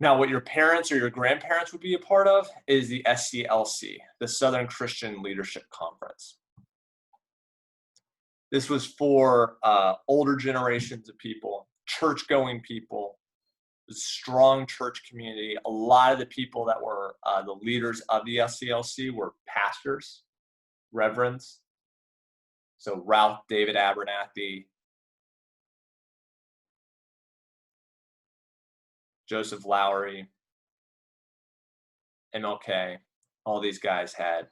Now, what your parents or your grandparents would be a part of is the SCLC, the Southern Christian Leadership Conference. This was for older generations of people, church-going people, strong church community. A lot of the people that were the leaders of the SCLC were pastors, reverends. So Ralph David Abernathy, Joseph Lowery, MLK, all these guys had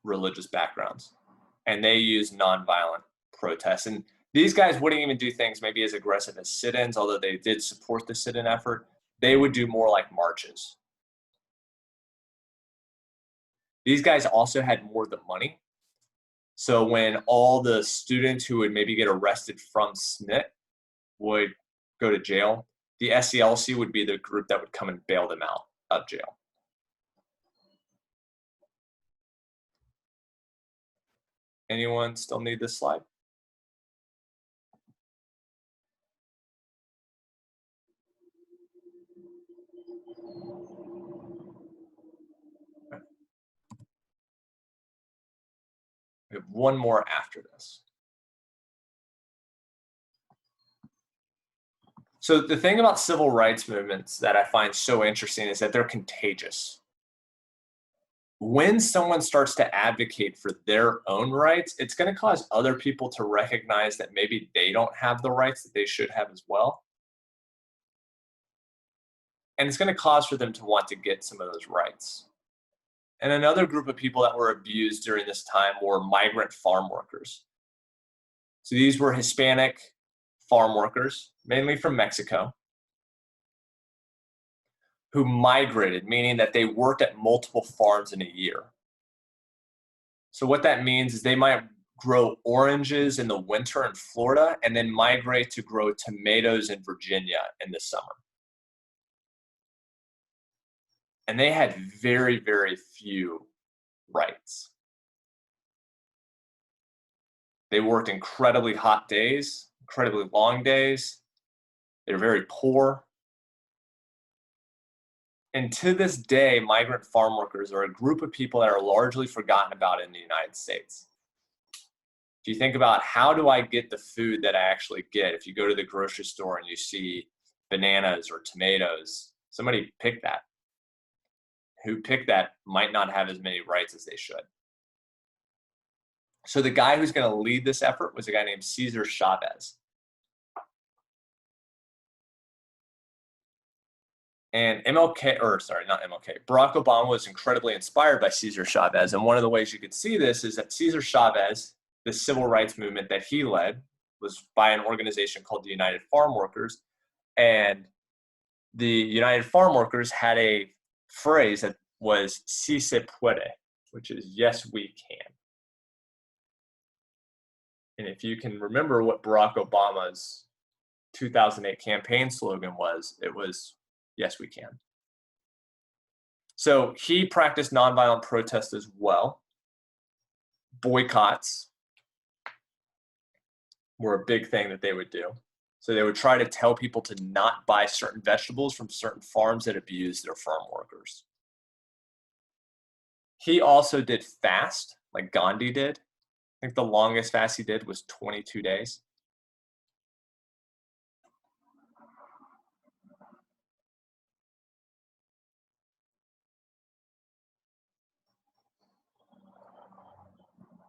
religious backgrounds, and they used nonviolent protests. And these guys wouldn't even do things maybe as aggressive as sit-ins, although they did support the sit-in effort. They would do more like marches. These guys also had more of the money. So when all the students who would maybe get arrested from SNCC would go to jail, the SCLC would be the group that would come and bail them out of jail. Anyone still need this slide? We have one more after this. So the thing about civil rights movements that I find so interesting is that they're contagious. When someone starts to advocate for their own rights, it's going to cause other people to recognize that maybe they don't have the rights that they should have as well. And it's going to cause for them to want to get some of those rights. And another group of people that were abused during this time were migrant farm workers. So these were Hispanic farm workers, mainly from Mexico, who migrated, meaning that they worked at multiple farms in a year. So what that means is they might grow oranges in the winter in Florida and then migrate to grow tomatoes in Virginia in the summer. And they had very, very few rights. They worked incredibly hot days, incredibly long days. They were very poor. And to this day, migrant farm workers are a group of people that are largely forgotten about in the United States. If you think about how do I get the food that I actually get, if you go to the grocery store and you see bananas or tomatoes, somebody picked that. Who picked that might not have as many rights as they should. So the guy who's going to lead this effort was a guy named Cesar Chavez. And Barack Obama was incredibly inspired by Cesar Chavez. And one of the ways you could see this is that Cesar Chavez, the civil rights movement that he led, was by an organization called the United Farm Workers. And the United Farm Workers had a phrase that was "Si se puede," which is "yes, we can." And if you can remember what Barack Obama's 2008 campaign slogan was, it was, "Yes, we can." So he practiced nonviolent protest as well. Boycotts were a big thing that they would do. So they would try to tell people to not buy certain vegetables from certain farms that abused their farm workers. He also did fast, like Gandhi did. I think the longest fast he did was 22 days.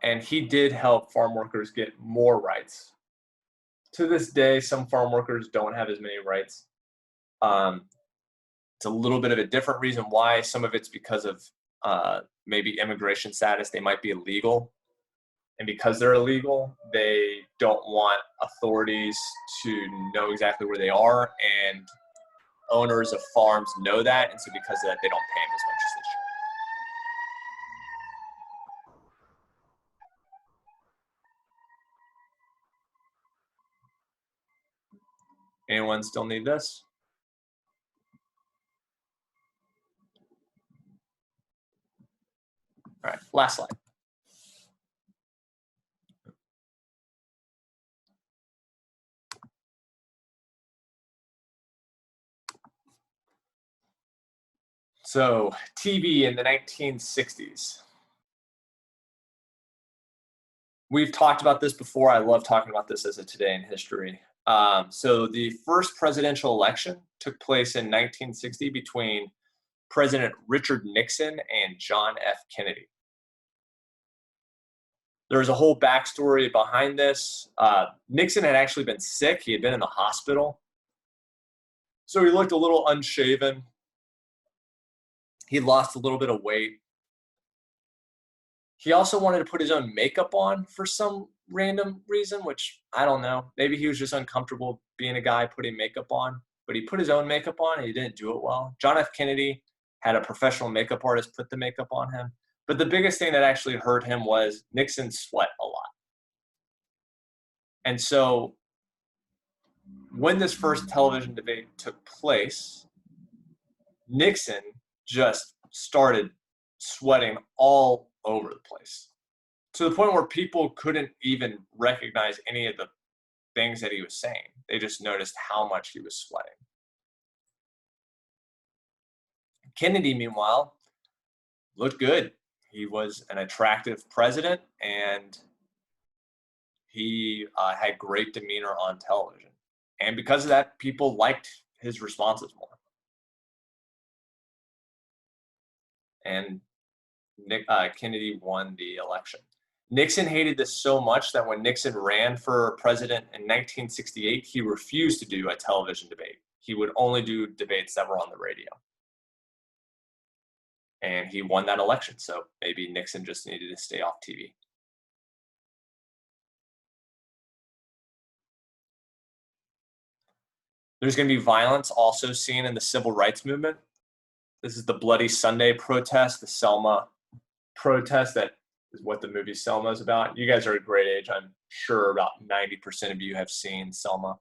And he did help farm workers get more rights. To this day, some farm workers don't have as many rights. It's a little bit of a different reason why. Some of it's because of maybe immigration status. They might be illegal. And because they're illegal, they don't want authorities to know exactly where they are. And owners of farms know that. And so because of that, they don't pay them as much as they should. Anyone still need this? All right, last slide. So TV in the 1960s. We've talked about this before. I love talking about this as a Today in History. So the first presidential election took place in 1960 between President Richard Nixon and John F. Kennedy. There's a whole backstory behind this. Nixon had actually been sick. He had been in the hospital. So he looked a little unshaven. He lost a little bit of weight. He also wanted to put his own makeup on for some random reason, which I don't know. Maybe he was just uncomfortable being a guy putting makeup on, but he put his own makeup on and he didn't do it well. John F. Kennedy had a professional makeup artist put the makeup on him. But the biggest thing that actually hurt him was Nixon sweat a lot. And so when this first television debate took place, Nixon just started sweating all over the place, to the point where people couldn't even recognize any of the things that he was saying. They just noticed how much he was sweating. Kennedy, meanwhile, looked good. He was an attractive president, and he had great demeanor on television. And because of that, people liked his responses more. And Kennedy won the election. Nixon hated this so much that when Nixon ran for president in 1968, he refused to do a television debate. He would only do debates that were on the radio. And he won that election, so maybe Nixon just needed to stay off TV. There's going to be violence also seen in the civil rights movement. This is the Bloody Sunday protest, the Selma protest. That is what the movie Selma is about. You guys are a great age. I'm sure about 90% of you have seen Selma.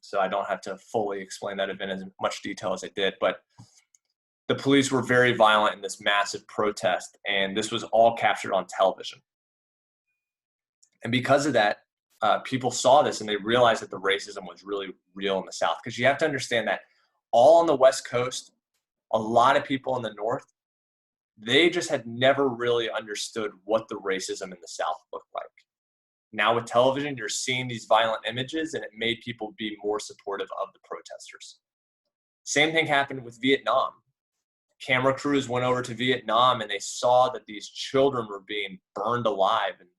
So I don't have to fully explain that event in as much detail as I did. But the police were very violent in this massive protest, and this was all captured on television. And because of that, people saw this and they realized that the racism was really real in the South. Because you have to understand that all on the West Coast, a lot of people in the North, they just had never really understood what the racism in the South looked like. Now with television, you're seeing these violent images, and it made people be more supportive of the protesters. Same thing happened with Vietnam. Camera crews went over to Vietnam and they saw that these children were being burned alive. And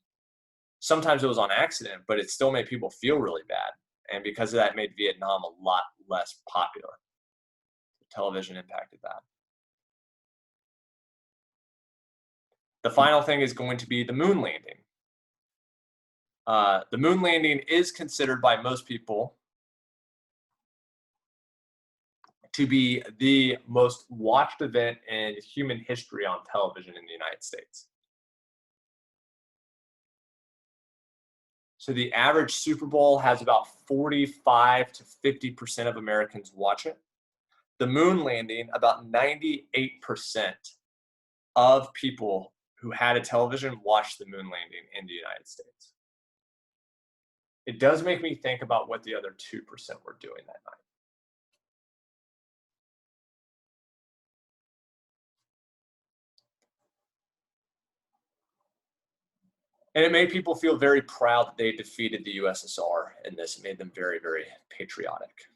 sometimes it was on accident, but it still made people feel really bad. And because of that, it made Vietnam a lot less popular. Television impacted that. The final thing is going to be the moon landing. The moon landing is considered by most people to be the most watched event in human history on television in the United States. So the average Super Bowl has about 45 to 50% of Americans watch it. The moon landing, about 98% of people who had a television watched the moon landing in the United States. It does make me think about what the other 2% were doing that night. And it made people feel very proud that they defeated the USSR in this. It made them very, very patriotic.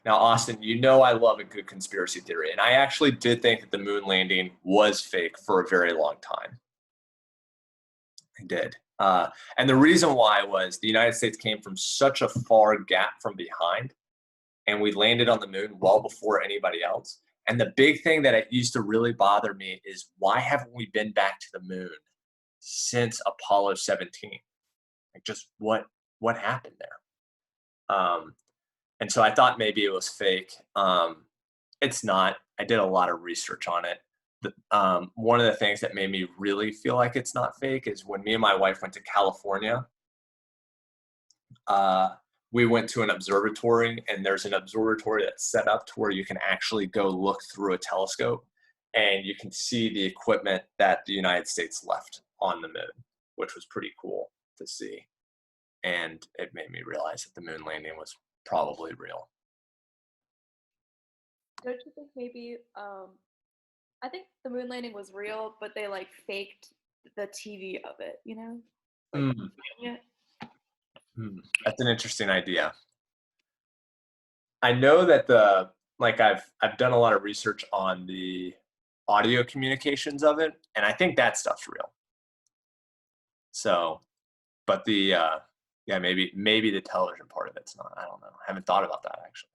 Now, Austin, you know I love a good conspiracy theory, and I actually did think that the moon landing was fake for a very long time. I did. And the reason why was the United States came from such a far gap from behind, and we landed on the moon well before anybody else. And the big thing that it used to really bother me is, why haven't we been back to the moon since Apollo 17? Like, just what happened there? And so I thought maybe it was fake. It's not. I did a lot of research on it. One of the things that made me really feel like it's not fake is when me and my wife went to California. We went to an observatory, and there's an observatory that's set up to where you can actually go look through a telescope, and you can see the equipment that the United States left on the moon, which was pretty cool to see. And it made me realize that the moon landing was probably real. Don't you think maybe, I think the moon landing was real, but they like faked the TV of it, you know? Like, yeah. That's an interesting idea. I know that I've done a lot of research on the audio communications of it, and I think that stuff's real. So, but maybe the television part of it's not. I don't know. I haven't thought about that actually.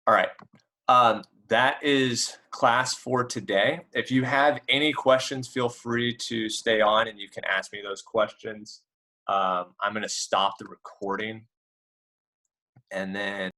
All right. That is class for today. If you have any questions, feel free to stay on and you can ask me those questions. I'm going to stop the recording and then